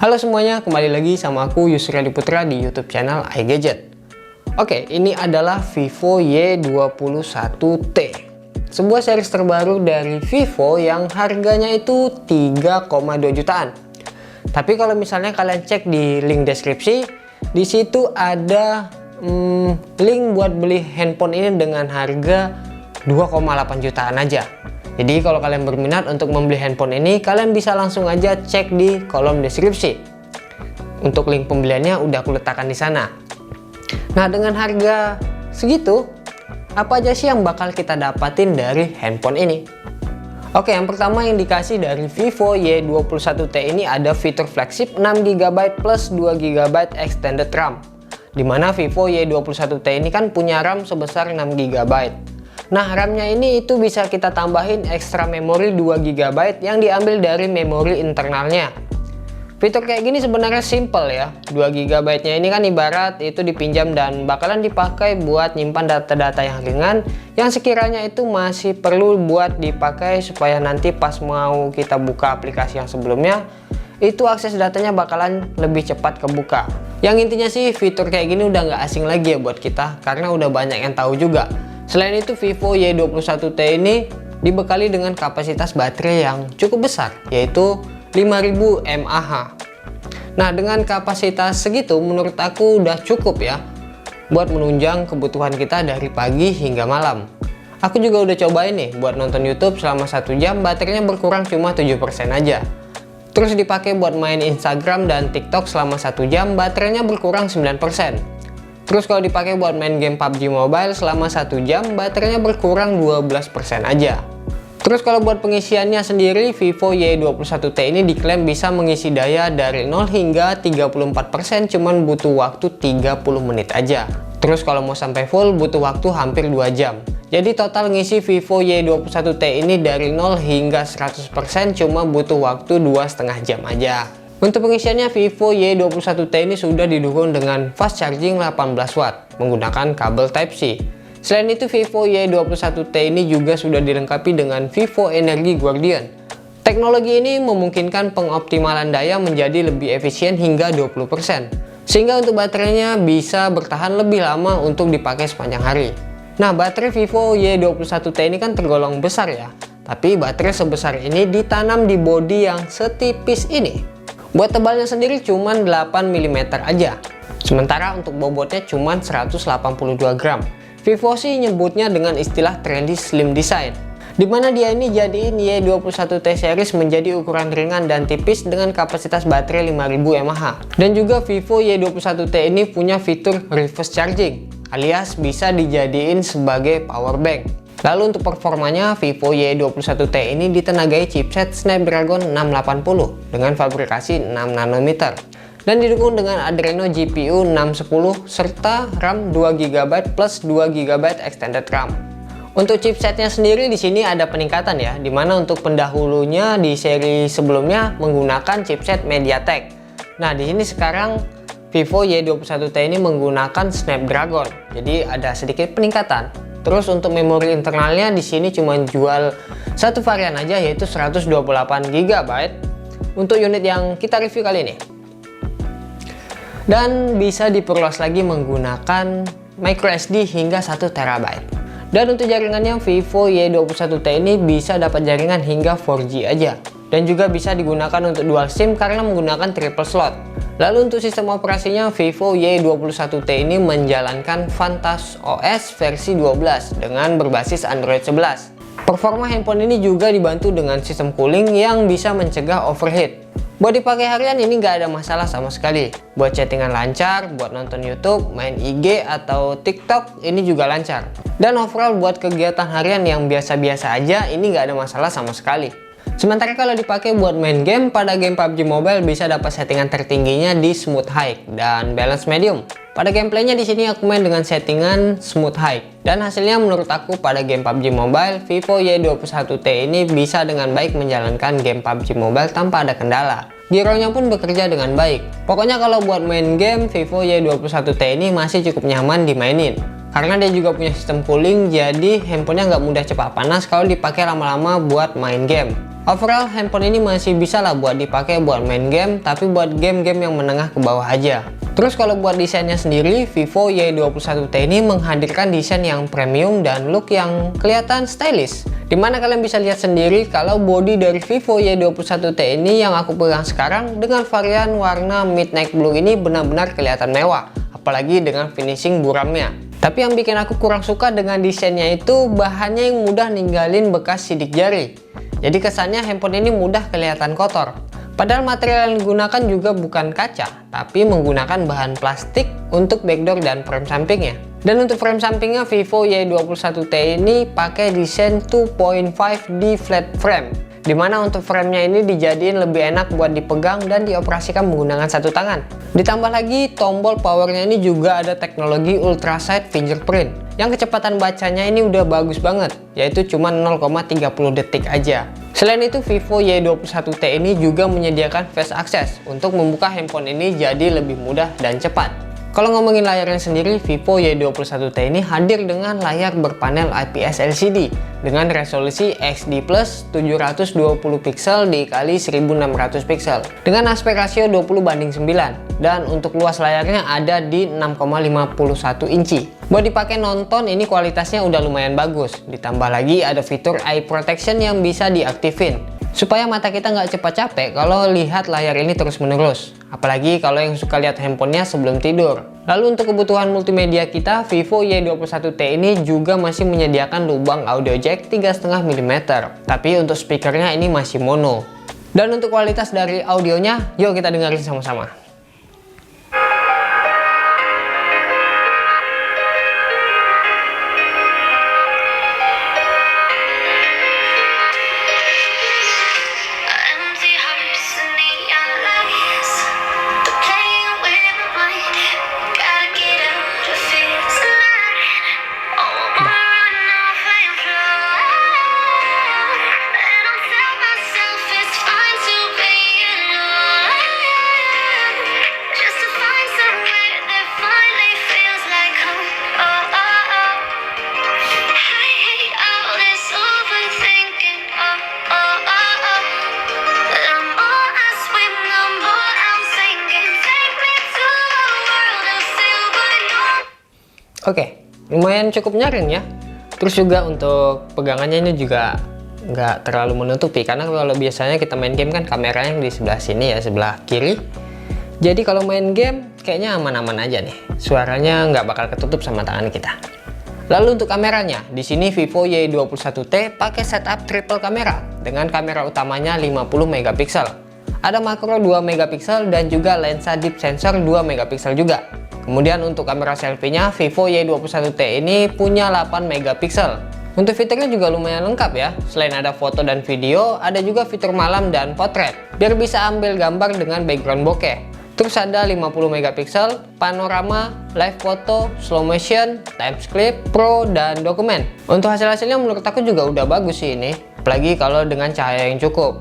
Halo semuanya, kembali lagi sama aku Yusri Putra di YouTube channel iGadget. Oke, ini adalah Vivo Y21T, sebuah series terbaru dari Vivo yang harganya itu 3,2 jutaan. Tapi kalau misalnya kalian cek di link deskripsi, di situ ada link buat beli handphone ini dengan harga 2,8 jutaan aja. Jadi kalau kalian berminat untuk membeli handphone ini, kalian bisa langsung aja cek di kolom deskripsi. Untuk link pembeliannya udah aku letakkan di sana. Nah, dengan harga segitu, apa aja sih yang bakal kita dapatin dari handphone ini? Oke, yang pertama yang dikasih dari Vivo Y21T ini ada fitur flagship 6GB plus 2GB extended RAM. Dimana Vivo Y21T ini kan punya RAM sebesar 6GB. Nah, RAM-nya ini itu bisa kita tambahin ekstra memori 2GB yang diambil dari memori internalnya. Fitur kayak gini sebenarnya simple ya. 2GB-nya ini kan ibarat itu dipinjam dan bakalan dipakai buat nyimpan data-data yang ringan yang sekiranya itu masih perlu buat dipakai supaya nanti pas mau kita buka aplikasi yang sebelumnya, itu akses datanya bakalan lebih cepat kebuka. Yang intinya sih fitur kayak gini udah nggak asing lagi ya buat kita karena udah banyak yang tahu juga. Selain itu, Vivo Y21T ini dibekali dengan kapasitas baterai yang cukup besar, yaitu 5000 mAh. Nah, dengan kapasitas segitu menurut aku udah cukup ya buat menunjang kebutuhan kita dari pagi hingga malam. Aku juga udah cobain nih buat nonton YouTube selama 1 jam, baterainya berkurang cuma 7% aja. Terus dipakai buat main Instagram dan TikTok selama 1 jam, baterainya berkurang 9%. Terus kalau dipakai buat main game PUBG Mobile selama 1 jam, baterainya berkurang 12% aja. Terus kalau buat pengisiannya sendiri, Vivo Y21T ini diklaim bisa mengisi daya dari 0 hingga 34%, cuman butuh waktu 30 menit aja. Terus kalau mau sampai full butuh waktu hampir 2 jam. Jadi total ngisi Vivo Y21T ini dari 0 hingga 100% cuma butuh waktu 2,5 jam aja. Untuk pengisiannya, Vivo Y21T ini sudah didukung dengan fast charging 18 watt menggunakan kabel Type-C. Selain itu, Vivo Y21T ini juga sudah dilengkapi dengan Vivo Energy Guardian. Teknologi ini memungkinkan pengoptimalan daya menjadi lebih efisien hingga 20%, sehingga untuk baterainya bisa bertahan lebih lama untuk dipakai sepanjang hari. Nah, baterai Vivo Y21T ini kan tergolong besar ya, tapi baterai sebesar ini ditanam di bodi yang setipis ini. Buat tebalnya sendiri cuman 8 mm aja. Sementara untuk bobotnya cuman 182 gram. Vivo sih nyebutnya dengan istilah trendy slim design, dimana dia ini jadiin Y21T series menjadi ukuran ringan dan tipis dengan kapasitas baterai 5000 mAh. Dan juga Vivo Y21T ini punya fitur reverse charging, alias bisa dijadiin sebagai power bank. Lalu untuk performanya, Vivo Y21T ini ditenagai chipset Snapdragon 680 dengan fabrikasi 6 nanometer dan didukung dengan Adreno GPU 610 serta RAM 2GB plus 2GB extended RAM. Untuk chipsetnya sendiri di sini ada peningkatan ya, dimana untuk pendahulunya di seri sebelumnya menggunakan chipset MediaTek. Nah, di sini sekarang Vivo Y21T ini menggunakan Snapdragon, jadi ada sedikit peningkatan. Terus untuk memori internalnya di sini cuma jual satu varian aja, yaitu 128GB untuk unit yang kita review kali ini. Dan bisa diperluas lagi menggunakan microSD hingga 1TB. Dan untuk jaringannya, Vivo Y21T ini bisa dapat jaringan hingga 4G aja. Dan juga bisa digunakan untuk dual SIM karena menggunakan triple slot. Lalu untuk sistem operasinya, Vivo Y21T ini menjalankan Vantage OS versi 12 dengan berbasis Android 11. Performa handphone ini juga dibantu dengan sistem cooling yang bisa mencegah overheat. Buat dipakai harian ini nggak ada masalah sama sekali. Buat chattingan lancar, buat nonton YouTube, main IG atau TikTok ini juga lancar. Dan overall buat kegiatan harian yang biasa-biasa aja ini nggak ada masalah sama sekali. Sementara kalau dipakai buat main game, pada game PUBG Mobile bisa dapat settingan tertingginya di Smooth High dan Balance Medium. Pada gameplaynya di sini aku main dengan settingan Smooth High dan hasilnya menurut aku pada game PUBG Mobile, Vivo Y21T ini bisa dengan baik menjalankan game PUBG Mobile tanpa ada kendala. Gironya pun bekerja dengan baik. Pokoknya kalau buat main game, Vivo Y21T ini masih cukup nyaman dimainin. Karena dia juga punya sistem cooling, jadi handphonenya nggak mudah cepat panas kalau dipakai lama-lama buat main game. Overall, handphone ini masih bisa lah buat dipakai buat main game, tapi buat game-game yang menengah ke bawah aja. Terus kalau buat desainnya sendiri, Vivo Y21T ini menghadirkan desain yang premium dan look yang kelihatan stylish. Dimana kalian bisa lihat sendiri kalau body dari Vivo Y21T ini yang aku pegang sekarang dengan varian warna midnight blue ini benar-benar kelihatan mewah, apalagi dengan finishing buramnya. Tapi yang bikin aku kurang suka dengan desainnya itu bahannya yang mudah ninggalin bekas sidik jari. Jadi kesannya handphone ini mudah kelihatan kotor. Padahal material yang digunakan juga bukan kaca, tapi menggunakan bahan plastik untuk backdoor dan frame sampingnya. Dan untuk frame sampingnya Vivo Y21T ini pakai desain 2.5D flat frame. Dimana untuk framenya ini dijadiin lebih enak buat dipegang dan dioperasikan menggunakan satu tangan. Ditambah lagi tombol powernya ini juga ada teknologi ultraside fingerprint yang kecepatan bacanya ini udah bagus banget, yaitu cuma 0,30 detik aja. Selain itu Vivo Y21T ini juga menyediakan face access untuk membuka handphone ini jadi lebih mudah dan cepat. Kalau ngomongin layarnya sendiri, Vivo Y21T ini hadir dengan layar berpanel IPS LCD dengan resolusi XD+ 720 piksel dikali 1600 piksel dengan aspek rasio 20:9 dan untuk luas layarnya ada di 6,51 inci. Buat dipakai nonton ini kualitasnya udah lumayan bagus, ditambah lagi ada fitur eye protection yang bisa diaktifin supaya mata kita nggak cepat capek kalau lihat layar ini terus-menerus, apalagi kalau yang suka lihat handphonenya sebelum tidur. Lalu untuk kebutuhan multimedia kita, Vivo Y21T ini juga masih menyediakan lubang audio jack 3,5 mm, tapi untuk speakernya ini masih mono. Dan untuk kualitas dari audionya, yuk kita dengerin sama-sama. Oke, lumayan cukup nyaring ya. Terus juga untuk pegangannya ini juga nggak terlalu menutupi, karena kalau biasanya kita main game kan kameranya yang di sebelah sini ya, sebelah kiri. Jadi kalau main game kayaknya aman-aman aja nih, suaranya nggak bakal ketutup sama tangan kita. Lalu untuk kameranya, di sini Vivo Y21T pakai setup triple kamera dengan kamera utamanya 50 megapiksel. Ada makro 2 megapiksel dan juga lensa deep sensor 2 megapiksel juga. Kemudian untuk kamera selfie-nya Vivo Y21T ini punya 8 megapiksel. Untuk fiturnya juga lumayan lengkap ya. Selain ada foto dan video, ada juga fitur malam dan potret biar bisa ambil gambar dengan background bokeh. Terus ada 50 megapiksel, panorama, live photo, slow motion, timesclip, pro, dan dokumen. Untuk hasil-hasilnya menurut aku juga udah bagus sih ini, apalagi kalau dengan cahaya yang cukup.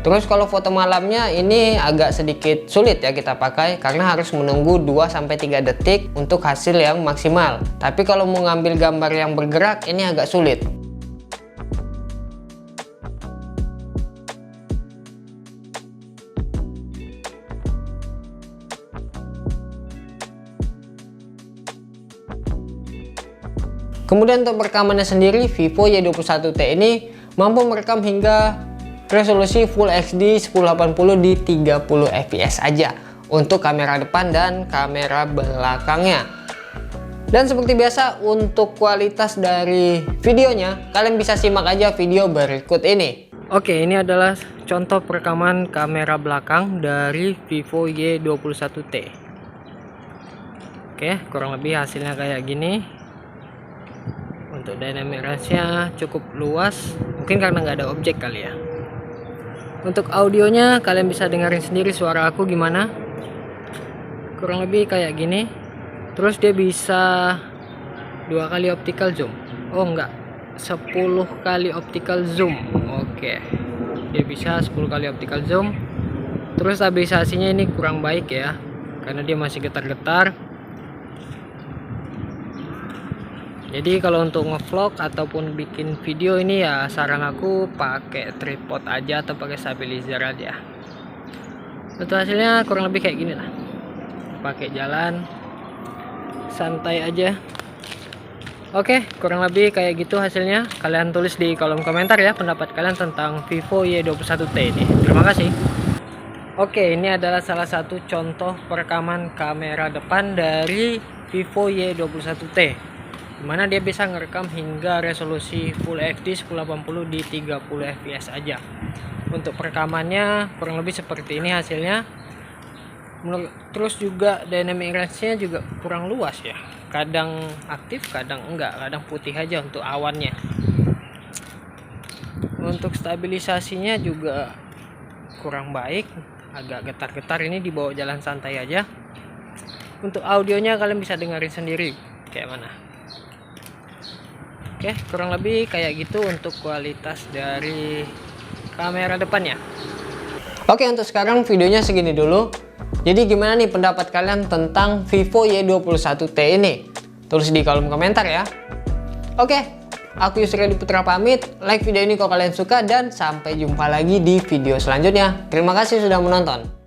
Terus kalau foto malamnya ini agak sedikit sulit ya kita pakai karena harus menunggu 2-3 detik untuk hasil yang maksimal. Tapi kalau mau ngambil gambar yang bergerak ini agak sulit. Kemudian untuk rekamannya sendiri, Vivo Y21T ini mampu merekam hingga resolusi Full HD 1080 di 30 fps aja. untuk kamera depan dan kamera belakangnya. Dan seperti biasa, untuk kualitas dari videonya, kalian bisa simak aja video berikut ini. Oke, ini adalah contoh perekaman kamera belakang dari Vivo Y21T. Oke, kurang lebih hasilnya kayak gini. Untuk dynamic range-nya cukup luas, mungkin karena nggak ada objek kali ya. Untuk audionya kalian bisa dengerin sendiri suara aku gimana. Kurang lebih kayak gini. Terus dia bisa 2 kali optical zoom. Oh enggak, 10 kali optical zoom. Oke, dia bisa 10 kali optical zoom. Terus stabilisasinya ini kurang baik ya, karena dia masih getar-getar. Jadi kalau untuk ngevlog ataupun bikin video ini ya saran aku pakai tripod aja atau pakai stabilizer aja. Untuk hasilnya kurang lebih kayak gini lah. Pakai jalan santai aja. Oke, kurang lebih kayak gitu hasilnya. Kalian tulis di kolom komentar ya pendapat kalian tentang Vivo Y21T ini. Terima kasih. Oke, ini adalah salah satu contoh perekaman kamera depan dari Vivo Y21T. Dimana dia bisa ngerekam hingga resolusi Full HD 1080 di 30 fps aja. Untuk perekamannya kurang lebih seperti ini hasilnya. Terus juga dynamic range-nya juga kurang luas ya. Kadang aktif, kadang enggak, kadang putih aja untuk awannya. Untuk stabilisasinya juga kurang baik, agak getar-getar, ini dibawa jalan santai aja. Untuk audionya kalian bisa dengerin sendiri kayak mana. Oke, kurang lebih kayak gitu untuk kualitas dari kamera depannya. Oke, untuk sekarang videonya segini dulu. Jadi gimana nih pendapat kalian tentang Vivo Y21T ini? Tulis di kolom komentar ya. Oke, aku Yusri Adi Putra pamit. Like video ini kalau kalian suka dan sampai jumpa lagi di video selanjutnya. Terima kasih sudah menonton.